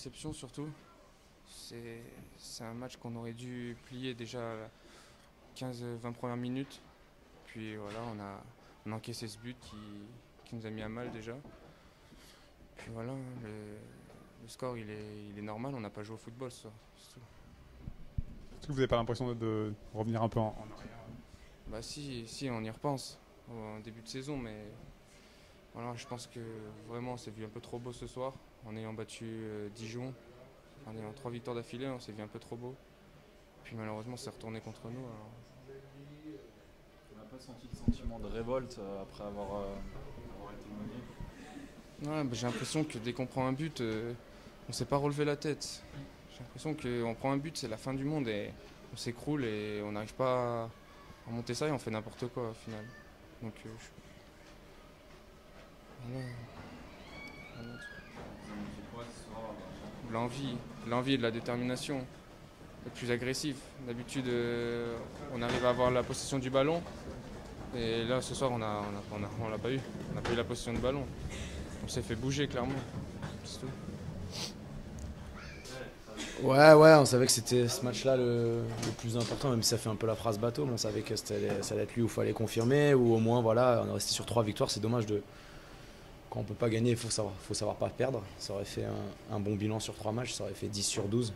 déception surtout. C'est un match qu'on aurait dû plier déjà à la 15-20 premières minutes. Puis voilà, on a encaissé ce but qui nous a mis à mal déjà. Puis voilà, le score il est normal, on n'a pas joué au football ça. C'est tout. Est-ce que vous n'avez pas l'impression de revenir un peu en arrière? Bah si, on y repense en début de saison, mais voilà, je pense que vraiment on s'est vu un peu trop beau ce soir. En ayant battu Dijon, en ayant 3 victoires d'affilée, on s'est vu un peu trop beau. Puis malheureusement c'est retourné contre nous. Alors. On n'a pas senti le sentiment de révolte après avoir été mené. Ouais, bah, j'ai l'impression que dès qu'on prend un but, on ne sait pas relever la tête. J'ai l'impression qu'on prend un but, c'est la fin du monde et on s'écroule et on n'arrive pas à remonter ça et on fait n'importe quoi au final. Donc voilà. C'est quoi ce soir? L'envie et de la détermination, être plus agressif. D'habitude, on arrive à avoir la possession du ballon et là ce soir on l'a pas eu. On n'a pas eu la possession du ballon. On s'est fait bouger clairement. C'est tout. Ouais, ouais, on savait que c'était ce match-là le plus important, même si ça fait un peu la phrase bateau, mais on savait que ça allait être lui où il fallait confirmer, ou au moins, voilà, on est resté sur 3 victoires. C'est dommage quand on peut pas gagner, il faut savoir pas perdre. Ça aurait fait un bon bilan sur 3 matchs, ça aurait fait 10 sur 12.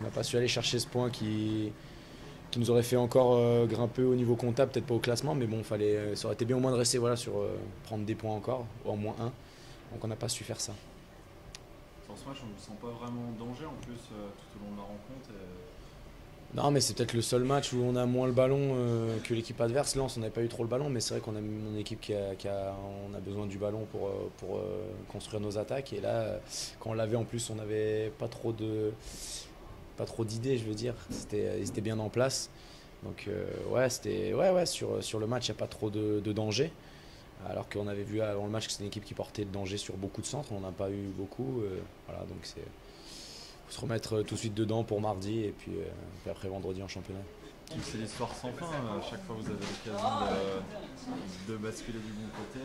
On n'a pas su aller chercher ce point qui nous aurait fait encore grimper au niveau comptable, peut-être pas au classement, mais bon, ça aurait été bien au moins de rester sur prendre des points encore, ou au moins un. Donc on n'a pas su faire ça. Sur ce match, on ne sent pas vraiment en danger en plus tout au long de la rencontre. Non, mais c'est peut-être le seul match où on a moins le ballon que l'équipe adverse. Lens, on n'avait pas eu trop le ballon, mais c'est vrai qu'on a une équipe on a besoin du ballon pour construire nos attaques. Et là, quand on l'avait en plus, on n'avait pas trop d'idées, je veux dire. Ils étaient bien en place. Donc ouais, sur le match, il n'y a pas trop de danger. Alors qu'on avait vu avant le match que c'était une équipe qui portait le danger sur beaucoup de centres. On n'en a pas eu beaucoup. Voilà, donc faut se remettre tout de suite dedans pour mardi et puis après vendredi en championnat. C'est l'histoire sans fin. À chaque fois, vous avez l'occasion de basculer du bon côté.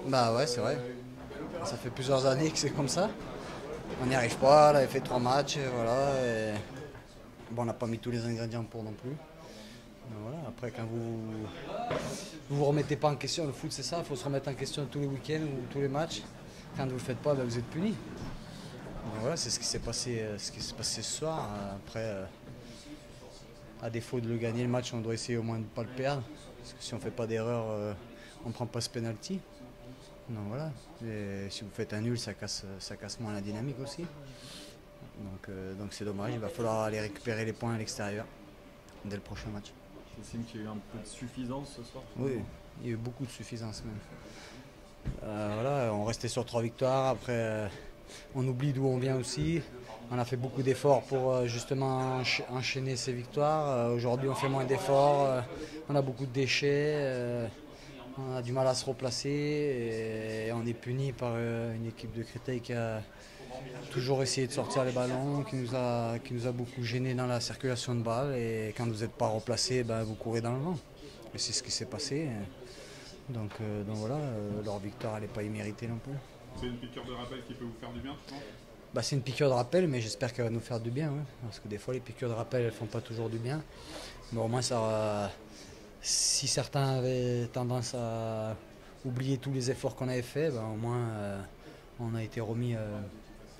Bah ouais, c'est vrai. Ça fait plusieurs années que c'est comme ça. On n'y arrive pas. On avait fait 3 matchs. Voilà, et bon, on n'a pas mis tous les ingrédients pour non plus. Mais voilà, après, quand vous remettez pas en question, le foot c'est ça, il faut se remettre en question tous les week-ends ou tous les matchs. Quand vous ne le faites pas, vous êtes puni. Donc voilà, c'est ce qui s'est passé ce soir. Après, à défaut de le gagner le match, on doit essayer au moins de ne pas le perdre. Parce que si on ne fait pas d'erreur, on ne prend pas ce penalty. Donc voilà. Et si vous faites un nul, ça casse moins la dynamique aussi. Donc c'est dommage, il va falloir aller récupérer les points à l'extérieur dès le prochain match. C'est signe qu'il y a eu un peu de suffisance ce soir. Oui, il y a eu beaucoup de suffisance même. Voilà, on restait sur 3 victoires. Après, on oublie d'où on vient aussi. On a fait beaucoup d'efforts pour justement enchaîner ces victoires. Aujourd'hui, on fait moins d'efforts. On a beaucoup de déchets. On a du mal à se replacer. Et on est puni par une équipe de Créteil qui a toujours essayé de sortir les ballons, qui nous a beaucoup gêné dans la circulation de balles. Et quand vous n'êtes pas replacé, vous courez dans le vent. Et c'est ce qui s'est passé. Donc voilà, leur victoire n'est pas imméritée non plus. C'est une piqûre de rappel qui peut vous faire du bien, non? C'est une piqûre de rappel, mais j'espère qu'elle va nous faire du bien. Ouais. Parce que des fois, les piqûres de rappel, elles ne font pas toujours du bien. Mais au moins, si certains avaient tendance à oublier tous les efforts qu'on avait faits, au moins, on a été remis...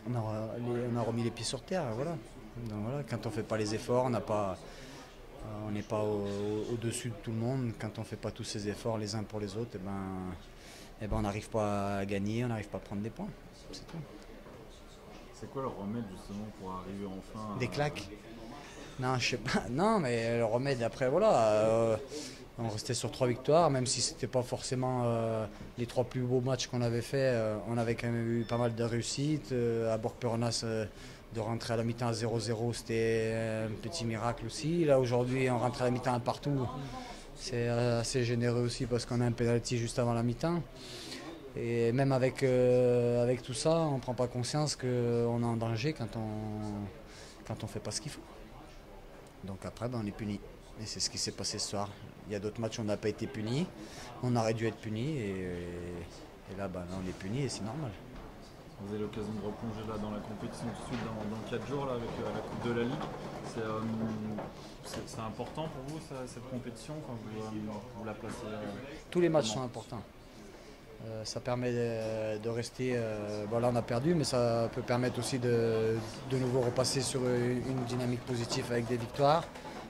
on a remis les pieds sur terre, voilà. Donc voilà, quand on ne fait pas les efforts, on n'est pas au-dessus de tout le monde. Quand on ne fait pas tous ces efforts les uns pour les autres, on n'arrive pas à gagner, on n'arrive pas à prendre des points. C'est tout. C'est quoi le remède justement pour arriver enfin Des claques? Non, je sais pas. Non, mais le remède après, voilà. On restait sur 3 victoires, même si c'était pas forcément les 3 plus beaux matchs qu'on avait fait. On avait quand même eu pas mal de réussites. À Bourg-Peronas, de rentrer à la mi-temps à 0-0, c'était un petit miracle aussi. Là, aujourd'hui, on rentre à la mi-temps partout. C'est assez généreux aussi parce qu'on a un penalty juste avant la mi-temps. Et même avec tout ça, on ne prend pas conscience qu'on est en danger quand on ne fait pas ce qu'il faut. Donc après, on est puni. Et c'est ce qui s'est passé ce soir. Il y a d'autres matchs où on n'a pas été puni. On aurait dû être puni. Et là, on est puni et c'est normal. Vous avez l'occasion de replonger là dans la compétition tout de suite dans 4 jours là, avec la Coupe de la Ligue. C'est important pour vous cette compétition quand vous la placez Tous les matchs comment sont importants. Ça permet de rester. Là, on a perdu, mais ça peut permettre aussi de nouveau repasser sur une dynamique positive avec des victoires.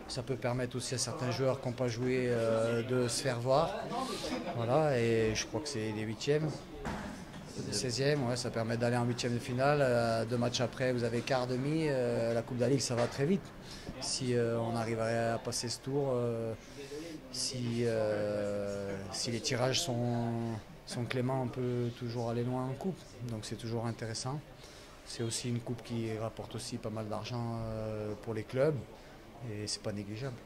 Ça peut permettre aussi à certains joueurs qui n'ont pas joué de se faire voir. Voilà, et je crois que c'est les 8e. 16e, ouais, ça permet d'aller en 8e de finale. 2 matchs après, vous avez quart, demi. La Coupe de la Ligue, ça va très vite. Si on arriverait à passer ce tour, si les tirages sont cléments, on peut toujours aller loin en coupe. Donc c'est toujours intéressant. C'est aussi une coupe qui rapporte aussi pas mal d'argent pour les clubs et c'est pas négligeable.